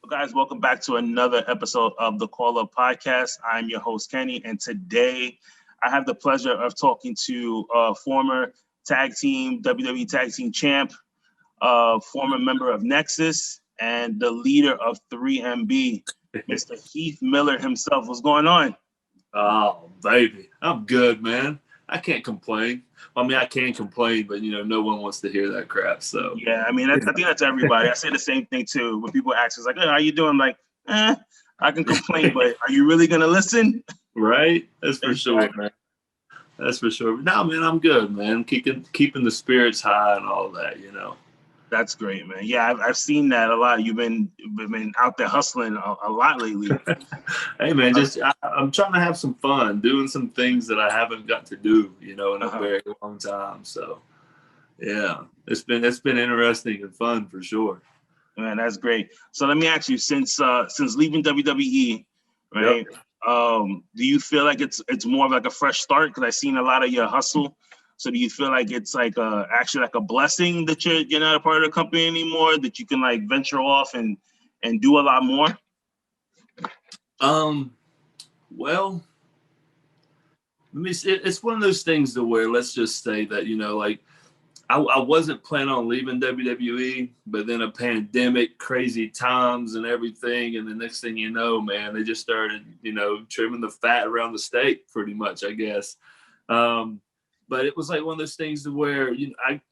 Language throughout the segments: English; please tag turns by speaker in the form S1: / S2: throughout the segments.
S1: So, guys, welcome back to another episode of the Call Up Podcast. I'm your host, Kenny, and today I have the pleasure of talking to former tag team, WWE Tag Team Champ, former member of Nexus, and the leader of 3MB, Mr. Heath Miller himself. What's going on?
S2: Oh, baby. I'm good, man. I can't complain. I mean, I can complain, but, no one wants to hear that crap. So,
S1: Yeah, I mean, I think that's everybody. I say the same thing, too. When people ask us, like, hey, how you doing? I'm like, I can complain, but are you really going to listen?
S2: Right? That's for sure, man. That's for sure. No, man, I'm good, man. Keeping the spirits high and all that.
S1: That's great, man. Yeah, I've seen that a lot. You've been out there hustling a lot lately.
S2: Hey, man, I'm trying to have some fun, doing some things that I haven't got to do, in a very long time. So, yeah, it's been interesting and fun for sure.
S1: Man, that's great. So let me ask you, since leaving WWE, right?
S2: Yep.
S1: Do you feel like it's more of like a fresh start? Because I've seen a lot of your hustle. So do you feel like it's like actually like a blessing that you're not a part of the company anymore, that you can like venture off and do a lot more?
S2: Well, let me see. It's one of those things to where, let's just say that, like I wasn't planning on leaving WWE, but then a pandemic, crazy times and everything. And the next thing you know, man, they just started, trimming the fat around the steak pretty much, I guess. But it was like one of those things to where,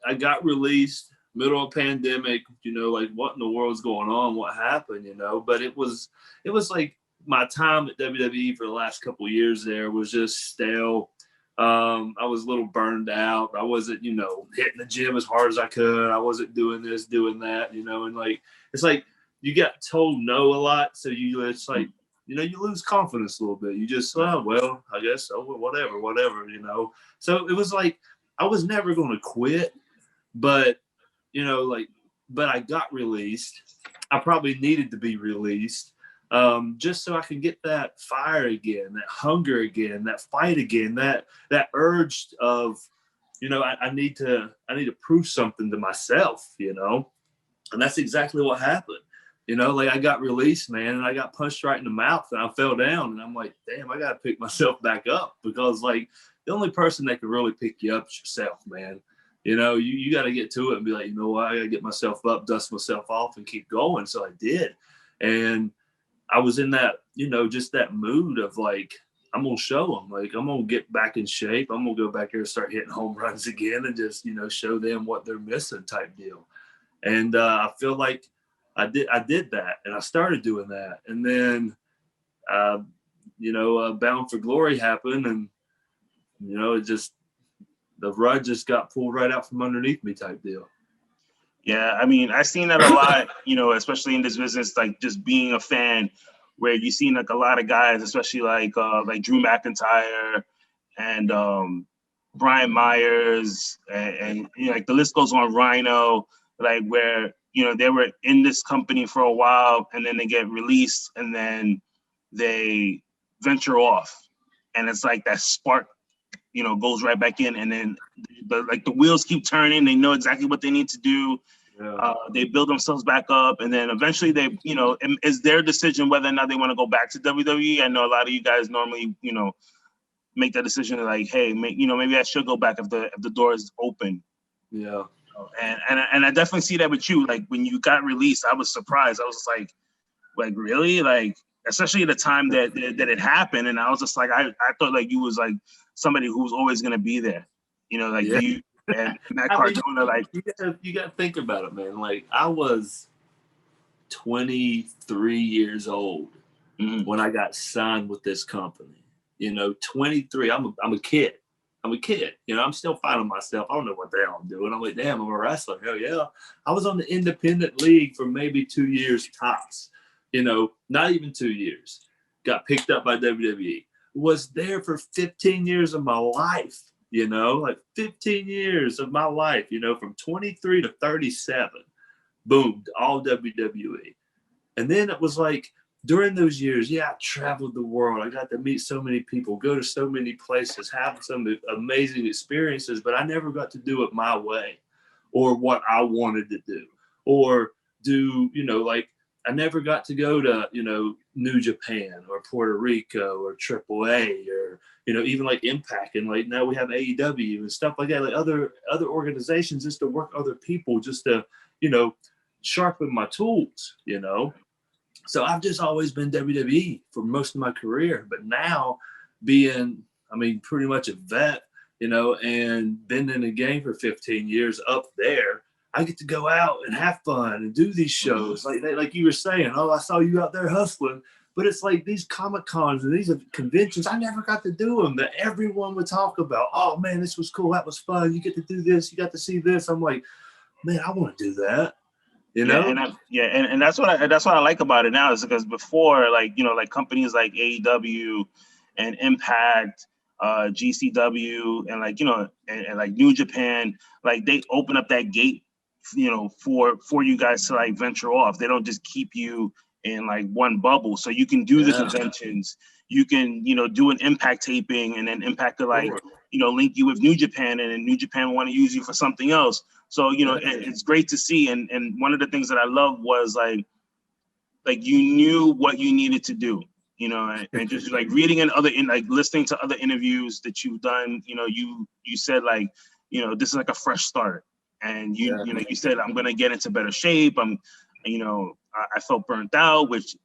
S2: I got released middle of pandemic, like what in the world's going on? What happened, But it was like my time at WWE for the last couple of years there was just stale. I was a little burned out. I wasn't, hitting the gym as hard as I could. I wasn't doing this, doing that, and like, it's like you got told no a lot. So it's like, you lose confidence a little bit. You just, well, I guess so, whatever. So it was like, I was never going to quit, but, but I got released. I probably needed to be released. Just so I can get that fire again, that hunger again, that fight again, that urge of, I need to prove something to myself, and that's exactly what happened. Like I got released, man, and I got punched right in the mouth and I fell down and I'm like, damn, I got to pick myself back up, because like the only person that can really pick you up is yourself, man. You got to get to it and be like, what, I got to get myself up, dust myself off and keep going. So I did. And I was in that, just that mood of like, I'm going to show them, like, I'm going to get back in shape. I'm going to go back here and start hitting home runs again and just, show them what they're missing type deal. And I feel like I did that, and I started doing that. And then, Bound for Glory happened, and, it just, the rug just got pulled right out from underneath me type deal.
S1: Yeah, I mean, I've seen that a lot, especially in this business, like just being a fan, where you've seen like a lot of guys, especially like Drew McIntyre and Brian Myers and like the list goes on, Rhino, like where, they were in this company for a while and then they get released and then they venture off. And it's like that spark, goes right back in, and then the wheels keep turning. They know exactly what they need to do. Yeah. They build themselves back up, and then eventually they, it's their decision whether or not they want to go back to WWE. I know a lot of you guys normally, make that decision like, hey, maybe I should go back if the door is open.
S2: Yeah.
S1: And I definitely see that with you. Like when you got released, I was surprised. I was just like really, like especially at the time that it happened, and I was just like, I thought like you was like somebody who was always gonna be there, like yeah. You and Matt Cardona, like
S2: you gotta think about it, man. Like I was 23 years old when I got signed with this company. 23. I'm a kid. I'm still finding myself. I don't know what the hell I'm doing. I'm like, damn, I'm a wrestler. Hell yeah. I was on the independent league for maybe 2 years tops. Not even 2 years. Got picked up by WWE. Was there for 15 years of my life. Like 15 years of my life. From 23 to 37. Boomed, all WWE. And then it was like, during those years, I traveled the world. I got to meet so many people, go to so many places, have some amazing experiences, but I never got to do it my way or what I wanted to do, or do, like I never got to go to, New Japan or Puerto Rico or AAA or, even like Impact. And like now we have AEW and stuff like that, like other organizations, just to work other people, just to, sharpen my tools, So I've just always been WWE for most of my career. But now being, pretty much a vet, and been in the game for 15 years up there, I get to go out and have fun and do these shows. Like you were saying, oh, I saw you out there hustling. But it's like these Comic Cons and these conventions, I never got to do them, that everyone would talk about. Oh, man, this was cool. That was fun. You get to do this. You got to see this. I'm like, man, I want to do that. And
S1: that's what I like about it now, is because before, like companies like AEW and Impact, GCW, and and like New Japan, like they open up that gate, for you guys to like venture off. They don't just keep you in like one bubble, so you can do the conventions. You can do an Impact taping, and then Impact to like link you with New Japan, and then New Japan want to use you for something else. So it's great to see. And one of the things that I love was like you knew what you needed to do, and just like reading listening to other interviews that you've done. You said like this is like a fresh start, and you said, I'm gonna get into better shape. I felt burnt out, which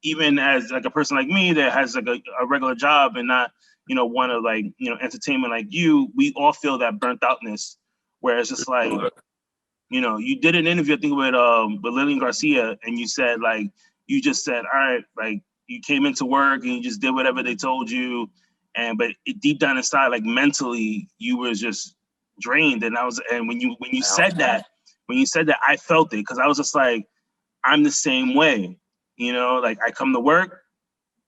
S1: even as like a person like me that has like a regular job and not want to like entertainment like you, we all feel that burnt outness, where it's just like you did an interview, I think, with Lillian Garcia, and you said like you just said, all right, like you came into work and you just did whatever they told you, but deep down inside, like mentally, you were just drained. And when you said that, I felt it, because I was just like, I'm the same way, like I come to work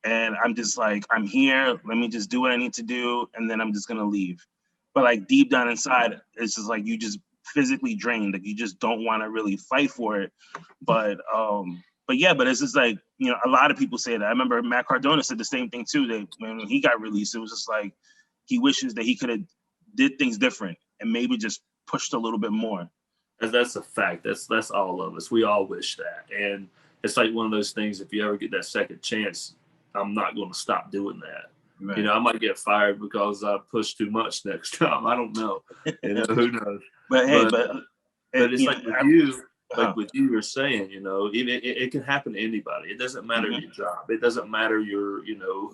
S1: and I'm just like, I'm here, let me just do what I need to do, and then I'm just gonna leave. But like deep down inside, it's just like you just physically drained, like you just don't want to really fight for it. But it's just like, a lot of people say that. I remember Matt Cardona said the same thing too, that when he got released, it was just like he wishes that he could have did things different and maybe just pushed a little bit more.
S2: That's a fact. That's all of us. We all wish that. And it's like one of those things, if you ever get that second chance, I'm not going to stop doing that. Right. I might get fired because I push too much next time. I don't know. Who knows?
S1: But
S2: it's like with you, with you were saying, it can happen to anybody. It doesn't matter your job. It doesn't matter your,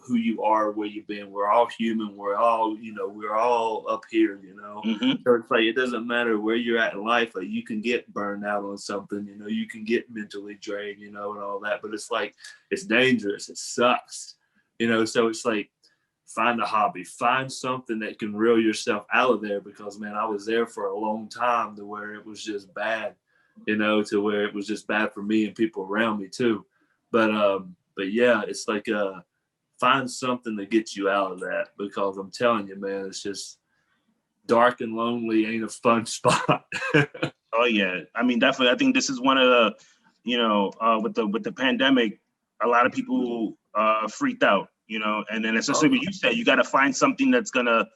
S2: who you are, where you've been. We're all human. We're all, we're all up here, So it's like, it doesn't matter where you're at in life. Like you can get burned out on something, you can get mentally drained, and all that. But it's like, it's dangerous. It sucks, so it's like, find a hobby, find something that can reel yourself out of there, because man, I was there for a long time to where it was just bad, to where it was just bad for me and people around me too. But yeah, it's like, find something that gets you out of that, because I'm telling you, man, it's just dark and lonely, ain't a fun spot.
S1: Oh yeah. Definitely. I think this is one of the, with the pandemic, a lot of people freaked out. And then especially what you said, you got to find something that's gonna,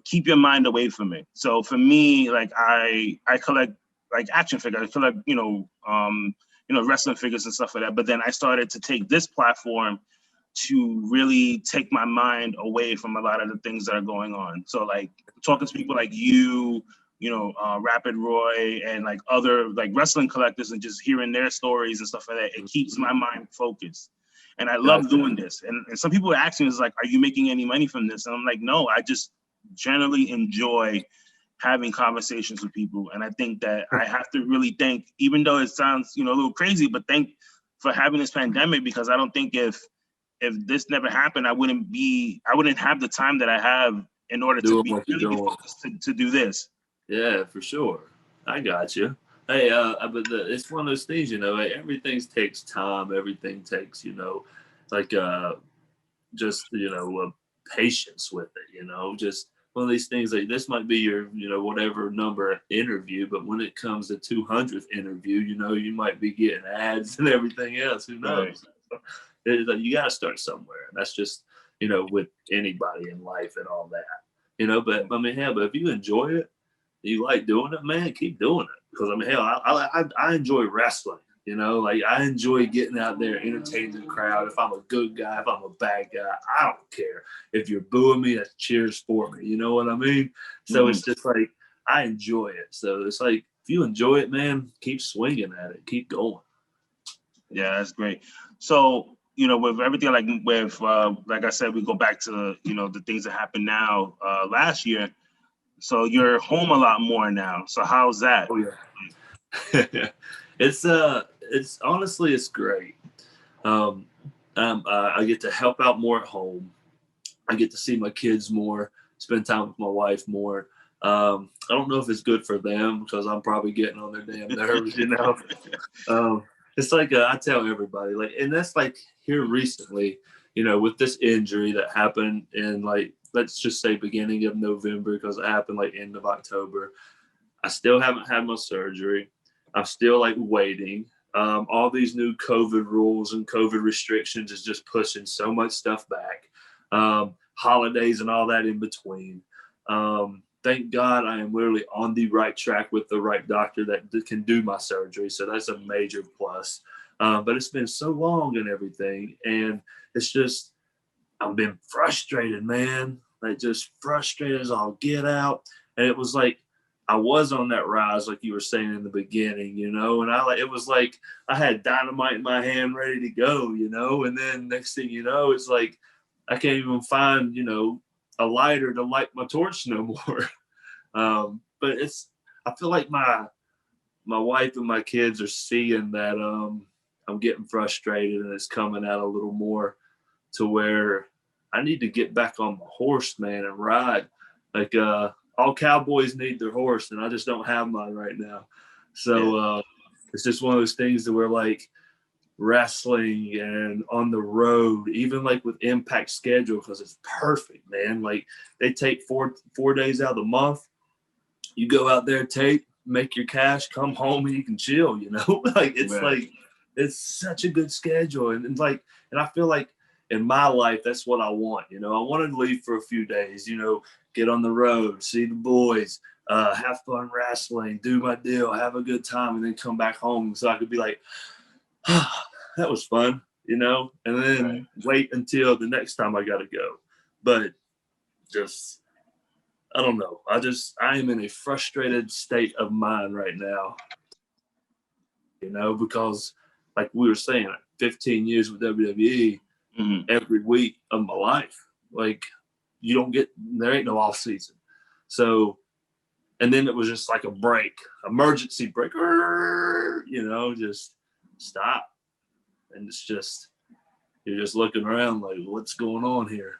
S1: keep your mind away from it. So for me, like I collect like action figures, I collect, wrestling figures and stuff like that. But then I started to take this platform to really take my mind away from a lot of the things that are going on. So like talking to people like you, Rapid Roy, and like other like wrestling collectors, and just hearing their stories and stuff like that, it keeps my mind focused. And I love doing this. And some people are asking us like, are you making any money from this? And I'm like, no, I just generally enjoy having conversations with people. And I think that I have to really thank, even though it sounds, a little crazy, but thank for having this pandemic, because I don't think if this never happened, I wouldn't have the time that I have in order to be really focused to do this.
S2: Yeah, for sure. I got you. Hey, but it's one of those things, everything takes time. Everything takes, patience with it, just one of these things. Like this might be your, whatever number interview, but when it comes to 200th interview, you might be getting ads and everything else. Who knows? Right. You got to start somewhere. And that's just, with anybody in life and all that, but but if you enjoy it, you like doing it, man, keep doing it. Because hell, I enjoy wrestling. You know, like I enjoy getting out there, entertaining the crowd. If I'm a good guy, if I'm a bad guy, I don't care. If you're booing me, that's cheers for me. You know what I mean? So it's just like I enjoy it. So it's like if you enjoy it, man, keep swinging at it, keep going.
S1: Yeah, that's great. So, you know, with everything like I said, we go back to, you know, the things that happened now last year. So you're home a lot more now. So how's that?
S2: Oh yeah. It's honestly, it's great. I get to help out more at home. I get to see my kids more, spend time with my wife more. I don't know if it's good for them because I'm probably getting on their damn nerves, you know. It's like I tell everybody, like, and that's like here recently, you know, with this injury that happened in like let's just say beginning of November because it happened like end of October. I still haven't had my surgery. I'm still like waiting. All these new COVID rules and COVID restrictions is just pushing so much stuff back. Holidays and all that in between. Thank God I am literally on the right track with the right doctor that can do my surgery. So that's a major plus. But it's been so long and everything. And it's just, I've been frustrated, man. Like just frustrated as I'll get out. And it was like, I was on that rise, like you were saying in the beginning, you know, and it was like I had dynamite in my hand ready to go, you know, and then next thing you know, it's like I can't even find, you know, a lighter to light my torch no more. But I feel like my wife and my kids are seeing that I'm getting frustrated and it's coming out a little more to where I need to get back on the horse, man, and ride. Like all cowboys need their horse, and I just don't have mine right now. So it's just one of those things that we're like wrestling and on the road, even like with Impact schedule, because it's perfect, man. Like they take four days out of the month. You go out there, make your cash, come home, and you can chill, you know? Like it's like it's such a good schedule. And I feel like in my life, that's what I want. You know, I want to leave for a few days, you know, get on the road, see the boys, have fun wrestling, do my deal, have a good time, and then come back home so I could be like, that was fun, you know, and then wait until the next time I got to go. But just, I don't know. I am in a frustrated state of mind right now, you know, because like we were saying, 15 years with WWE, every week of my life, like there ain't no off season. So, and then it was just like a break, emergency break, you know, just stop. And it's just, you're just looking around like, what's going on here?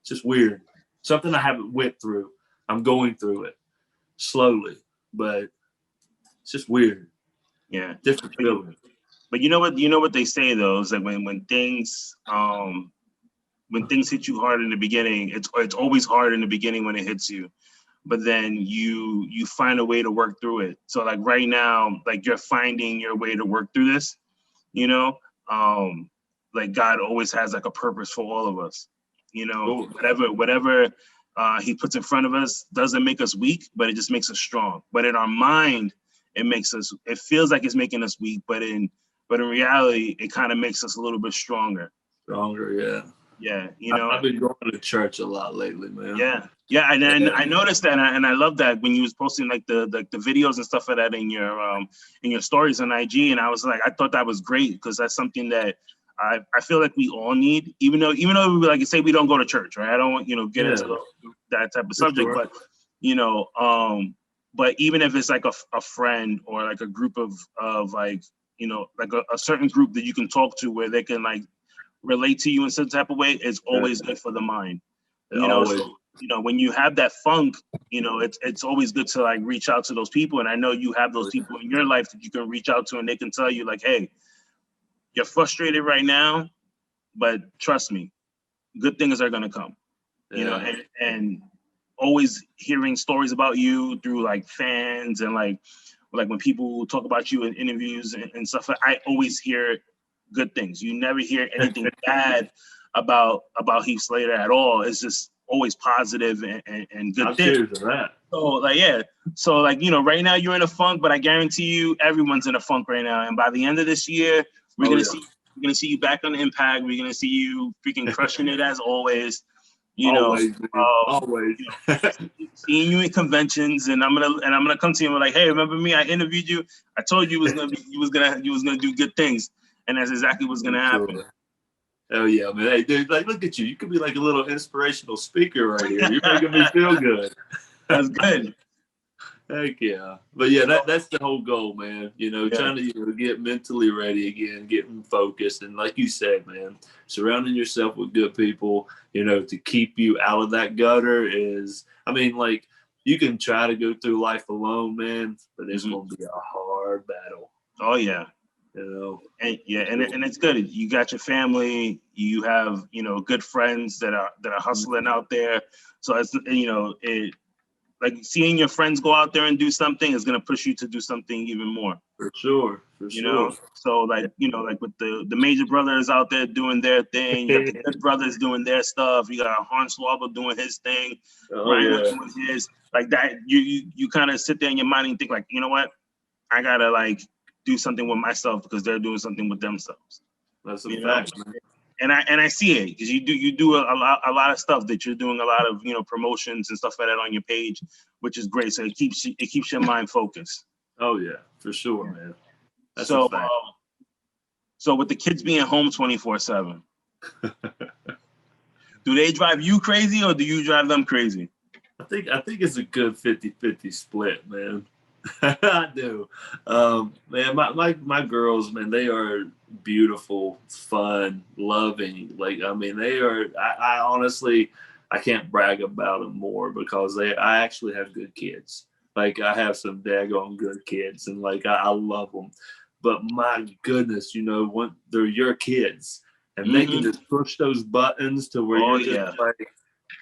S2: It's just weird. Something I haven't went through. I'm going through it slowly, but it's just weird.
S1: Yeah.
S2: Different feeling.
S1: But you know what they say though, is that when things hit you hard in the beginning, it's always hard in the beginning when it hits you. But then you find a way to work through it. So like right now, like you're finding your way to work through this, you know, like God always has like a purpose for all of us, you know, whatever he puts in front of us doesn't make us weak, but it just makes us strong. But in our mind, it feels like it's making us weak, but in reality, it kind of makes us a little bit stronger.
S2: Yeah.
S1: Yeah, you know,
S2: I've been going to church a lot lately, man.
S1: Yeah, and I noticed that, and I love that when you was posting like the videos and stuff like that in your stories on IG, and I was like, I thought that was great because that's something that I feel like we all need, even though we like you say we don't go to church, right? I don't want get into that type of subject, but you know, but even if it's like a friend or like a group of like you know like a certain group that you can talk to where they can like relate to you in some type of way, it's always good for the mind. You know, so, you know, when you have that funk, you know, it's always good to like reach out to those people. And I know you have those people in your life that you can reach out to and they can tell you like, hey, you're frustrated right now, but trust me, good things are going to come, you know, and always hearing stories about you through like fans and like when people talk about you in interviews and stuff, I always hear good things. You never hear anything bad about Heath Slater at all. It's just always positive and good things.
S2: Cheers to that.
S1: So like, yeah. So like, right now you're in a funk, but I guarantee you everyone's in a funk right now. And by the end of this year, we're gonna see you back on Impact. We're gonna see you freaking crushing it as always.
S2: Always, man. Always.
S1: Seeing you in conventions, and I'm gonna come to you and be like, hey, remember me? I interviewed you. I told you you was gonna do good things, and that's exactly what's gonna happen.
S2: Oh yeah, man. Hey, dude, like, look at you. You could be like a little inspirational speaker right here. You're making me feel good.
S1: That's good.
S2: Heck yeah. But yeah, that's the whole goal, man. Trying to get mentally ready again, getting focused. And like you said, man, surrounding yourself with good people, to keep you out of that gutter is, like, you can try to go through life alone, man, but it's going to be a hard battle.
S1: Oh, yeah.
S2: And
S1: it's good. You got your family, you have, good friends that are hustling out there. So it's, like seeing your friends go out there and do something is going to push you to do something even more.
S2: For sure.
S1: So like, like with the major brothers out there doing their thing, you got the good brothers doing their stuff. You got Hornswoggle doing his thing, Ryan doing his, like that. You kind of sit there in your mind and think like, you know what? I got to like do something with myself because they're doing something with themselves.
S2: That's a fact, man.
S1: And I see it because you do a lot of stuff that you're doing, a lot of promotions and stuff like that on your page, which is great. So it keeps your mind focused.
S2: Oh yeah, for sure, man. That's
S1: so
S2: a fact.
S1: So with the kids being home 24/7, do they drive you crazy or do you drive them crazy?
S2: I think it's a good 50-50 split, man. I do. Man, my girls, man, they are beautiful, fun, loving. Like, they are, I honestly, I can't brag about them more because I actually have good kids. Like, I have some daggone good kids and like, I love them. But my goodness, when they're your kids and they can just push those buttons to where you're just like,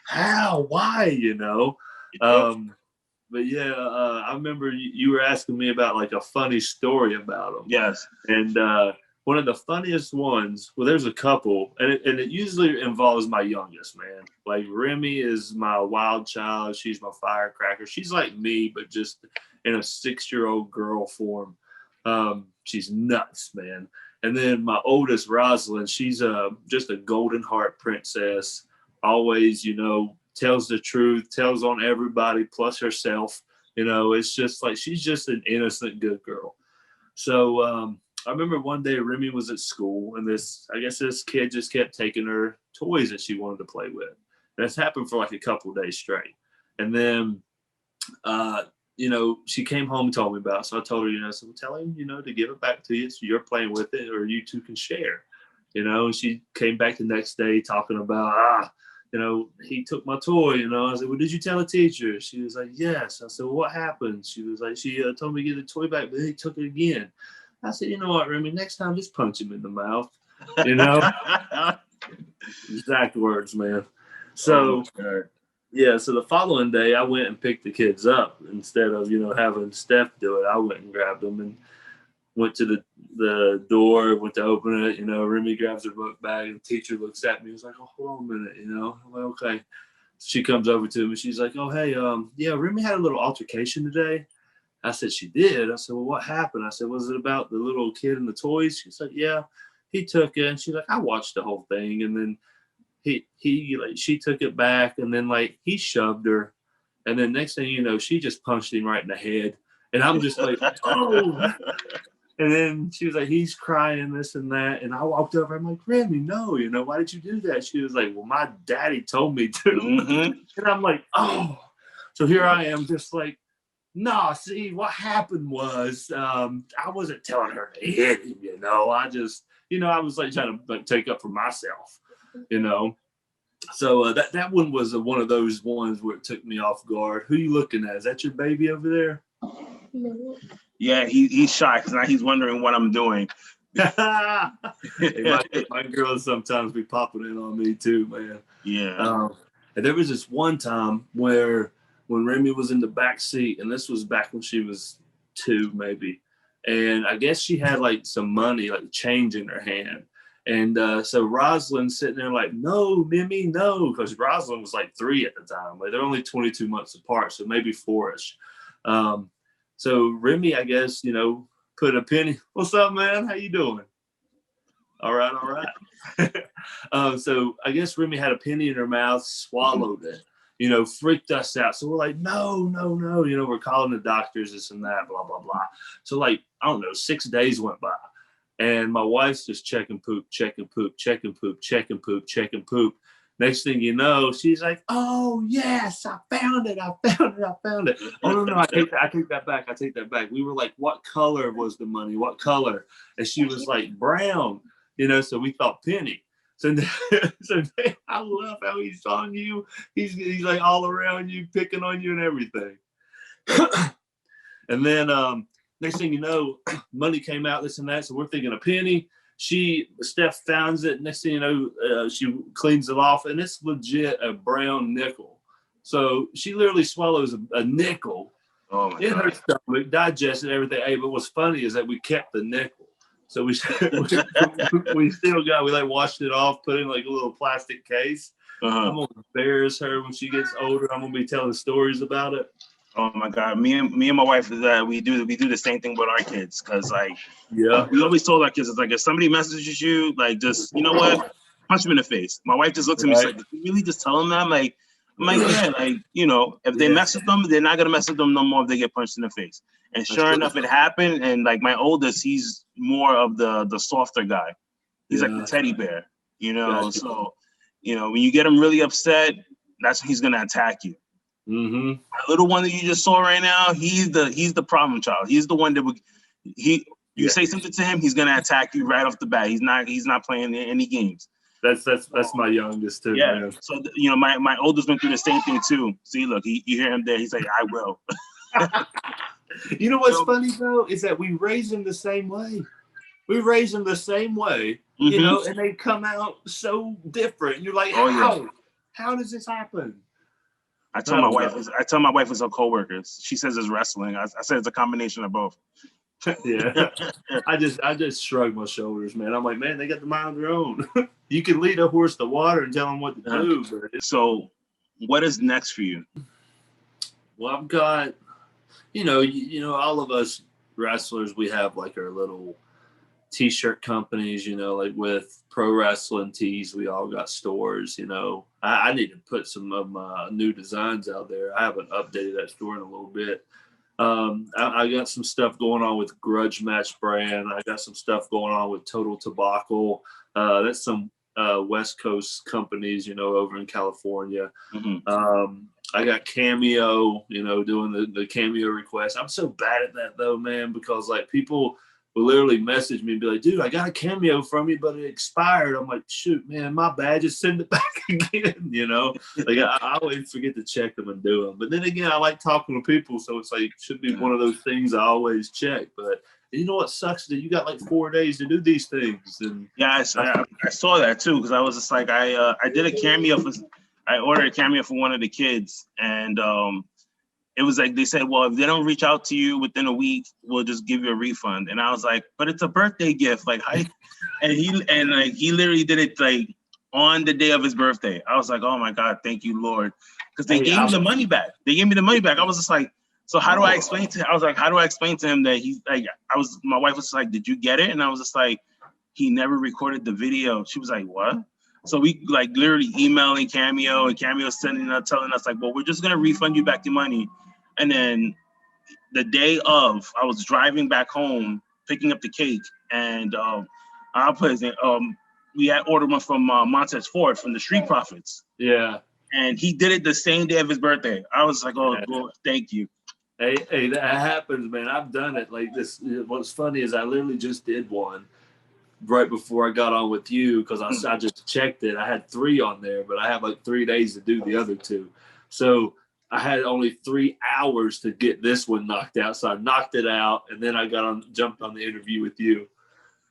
S2: how, why, But yeah, I remember you were asking me about like a funny story about them.
S1: Yes.
S2: And one of the funniest ones, well, there's a couple, and it usually involves my youngest, man. Like Remy is my wild child. She's my firecracker. She's like me, but just in a 6-year-old girl form. She's nuts, man. And then my oldest, Rosalind, she's just a golden heart princess. Always, tells the truth, tells on everybody, plus herself. It's just like she's just an innocent, good girl. So I remember one day Remy was at school, and this kid just kept taking her toys that she wanted to play with. And that's happened for like a couple of days straight. And then, she came home and told me about it. So I told her, so tell him, to give it back to you so you're playing with it or you two can share. And she came back the next day talking about, he took my toy, I said, well, did you tell the teacher? She was like, yes. I said, well, what happened? She was like, she told me to get the toy back, but he took it again. I said, you know what, Remy, next time just punch him in the mouth, exact words, man. So, so the following day I went and picked the kids up instead of, having Steph do it. I went and grabbed them and went to the door, went to open it, Remy grabs her book bag and the teacher looks at me. He's like, oh, hold on a minute, I'm like, okay. She comes over to me. She's like, oh, hey, Remy had a little altercation today. I said, she did? I said, well, what happened? I said, was it about the little kid and the toys? She's like, yeah, he took it. And she's like, I watched the whole thing. And then she took it back and then like he shoved her. And then next thing you know, she just punched him right in the head. And I'm just like, oh. And then she was like, he's crying, this and that. And I walked over. I'm like, Remy, no, why did you do that? She was like, well, my daddy told me to. And I'm like, oh. So here I am just like, nah, see, what happened was I wasn't telling her to hit him, I just, I was like trying to like, take up for myself, So that one was one of those ones where it took me off guard. Who you looking at? Is that your baby over there?
S3: No.
S1: Yeah, he's shy because now he's wondering what I'm doing.
S2: Hey, my girls sometimes be popping in on me too, man.
S1: Yeah.
S2: And there was this one time when Remy was in the back seat, and this was back when she was 2 maybe, and I guess she had like some money, like change in her hand, And so Rosalind's sitting there like, no, Mimi, no, because Rosalind was like 3 at the time. Like they're only 22 months apart, so maybe 4-ish. So Remy, I guess, you know, put a penny. What's up, man? How you doing? All right, all right. So I guess Remy had a penny in her mouth, swallowed it, you know, freaked us out. So we're like, no, no, no. You know, we're calling the doctors, this and that, blah, blah, blah. So like, I don't know, 6 days went by. And my wife's just checking poop, checking poop, checking poop, checking poop, checking poop. Next thing you know, she's like, oh, yes, I found it. I found it. I found it. Oh, no, no, I take that back. I take that back. We were like, what color was the money? What color? And she was like, brown, you know, so we thought penny. So I love how he's on you. He's like all around you, picking on you and everything. And then next thing you know, money came out, this and that. So we're thinking a penny. Steph finds it. Next thing you know, she cleans it off, and it's legit a brown nickel. So she literally swallows a nickel in her stomach, digested everything. Hey, but what's funny is that we kept the nickel. So we still we like washed it off, put it in like a little plastic case. I'm gonna embarrass her when she gets older. I'm gonna be telling stories about it.
S1: Oh my God, me and my wife, we do the same thing with our kids, because like,
S2: yeah,
S1: we always told our kids, it's like, if somebody messages you, like, just, you know what, punch them in the face. My wife just looks at me, she's like, did you really just tell them that? I'm like, yeah, like, you know, if they mess with them, they're not gonna mess with them no more if they get punched in the face. And sure enough, it happened. And like my oldest, he's more of the softer guy. He's like the teddy bear, you know. Gotcha. So, you know, when you get him really upset, that's when he's gonna attack you. My little one that you just saw right now, he's the problem child. He's the one that you say something to him, he's gonna attack you right off the bat. He's not playing any games.
S2: That's my youngest too.
S1: Yeah.
S2: Man.
S1: So you know, my oldest went through the same thing too. See, look, you hear him there. He's like, I will.
S2: You know what's funny though is that we raise them the same way. We raise them the same way, you know, and they come out so different. And you're like, how does this happen?
S1: I tell my wife it's her coworkers. She says it's wrestling. I said it's a combination of both.
S2: Yeah. I just shrug my shoulders, man. I'm like, man, they got the mind of their own. You can lead a horse to water and tell them what to do. But
S1: so what is next for you?
S2: Well, I've got, you know, all of us wrestlers, we have like our little t-shirt companies, you know, like with pro wrestling tees, we all got stores, you know. I need to put some of my new designs out there. I haven't updated that store in a little bit. I got some stuff going on with Grudge Match brand. I got some stuff going on with Total Tobacco. That's some West Coast companies, you know, over in California. I got Cameo, you know, doing the Cameo request. I'm so bad at that though, man, because like people will literally message me and be like, dude, I got a Cameo from you, but it expired. I'm like, shoot, man, my bad. Just send it back again, you know? Like I always forget to check them and do them. But then again, I like talking to people, so it's like, should be one of those things I always check. But you know what sucks? That you got like 4 days to do these things. And
S1: yeah, I saw that too, because I was just like, I did a Cameo I ordered a Cameo for one of the kids, and it was like they said, well, if they don't reach out to you within a week, we'll just give you a refund. And I was like, but it's a birthday gift, like and he literally did it like on the day of his birthday. I was like, oh my God, thank you, Lord, because they gave me the money back. They gave me the money back. I was just like, so how do I explain to him? I was like, how do I explain to him that he's like, my wife was like, did you get it? And I was just like, he never recorded the video. She was like, what? So we like literally emailing Cameo, and Cameo telling us like, well, we're just gonna refund you back your money. And then the day of, I was driving back home, picking up the cake, and we had ordered one from Montez Ford from the Street Profits.
S2: Yeah.
S1: And he did it the same day of his birthday. I was like, oh, Lord, thank you.
S2: Hey, that happens, man. I've done it like this. What's funny is I literally just did one right before I got on with you, because I just checked it. I had 3 on there, but I have like 3 days to do the other 2. So I had only 3 hours to get this one knocked out. So I knocked it out, and then I jumped on the interview with you.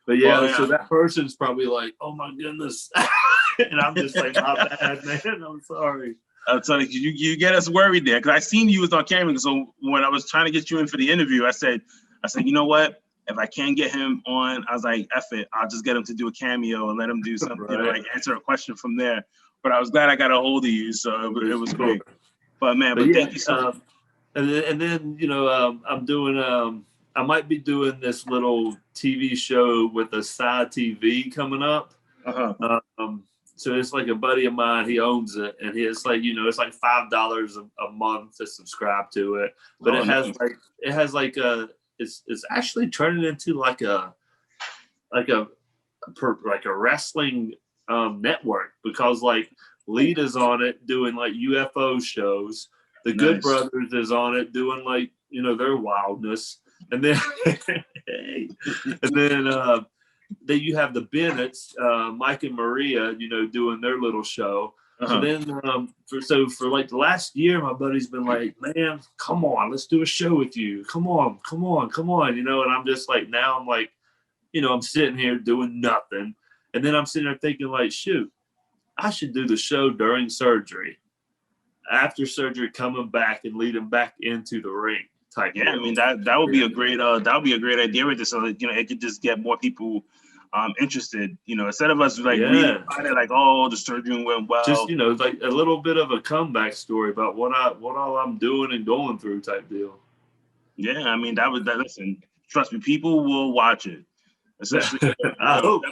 S2: But yeah, so that person's probably like, oh my goodness. And I'm just like, my bad, man. I'm sorry.
S1: I'm telling you, you get us worried there, because I seen you was on camera. So when I was trying to get you in for the interview, I said, you know what? If I can't get him on, I was like, F it, I'll just get him to do a cameo and let him do something,
S2: Right.
S1: like answer a question from there. But I was glad I got a hold of you, so it was great. But man, but thank you so much.
S2: And then I'm doing I might be doing this little TV show with a side TV coming up. So it's like a buddy of mine, he owns it, and it's like, it's like $5 a month to subscribe to it. But it has it's actually turning into like a wrestling network, because like Lita's on it doing like UFO shows. The Good Brothers is on it doing like, their wildness. And then then you have the Bennetts, Mike and Maria, doing their little show. So then for like the last year, my buddy's been like, man, come on, let's do a show with you. Come on. And I'm just like, now I'm like, I'm sitting here doing nothing. And then I'm sitting there thinking like, shoot, I should do the show during surgery. After surgery, coming back and lead him back into the ring type.
S1: Yeah, I mean that would be a great idea with this. So it could just get more people interested. Instead of us like reading about it like, oh, the surgery went well.
S2: Just like a little bit of a comeback story about what all I'm doing and going through type deal.
S1: Yeah, I mean listen, trust me, people will watch it. Especially,
S2: I hope.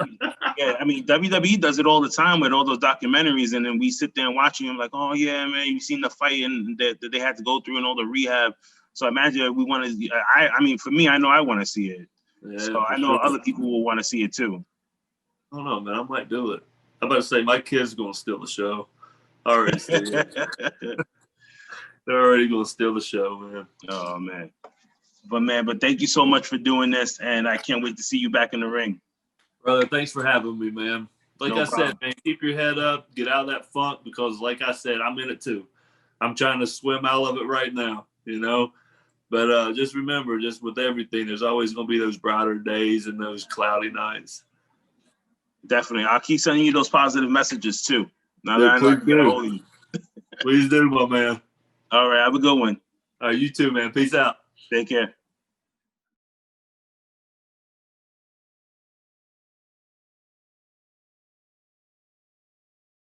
S1: Yeah, I mean, WWE does it all the time with all those documentaries, and then we sit there and watching them like, oh yeah, man, you've seen the fight and that they had to go through and all the rehab. So imagine we want to. I mean, for me, I know I want to see it. Yeah, so I know other people will want to see it too.
S2: I don't know, man. I might do it. I'm about to say my kid's gonna steal the show. I already see it. They're already gonna steal the show, man.
S1: Oh man. But thank you so much for doing this, and I can't wait to see you back in the ring.
S2: Brother, thanks for having me, man. Like I said, man, keep your head up, get out of that funk, because like I said, I'm in it too. I'm trying to swim out of it right now, But just remember, just with everything, there's always going to be those brighter days and those cloudy nights.
S1: Definitely. I'll keep sending you those positive messages too. Now that I know I can get a hold of you.
S2: Please do, my man.
S1: All right. Have a good one.
S2: All right, you too, man. Peace out.
S1: Take care.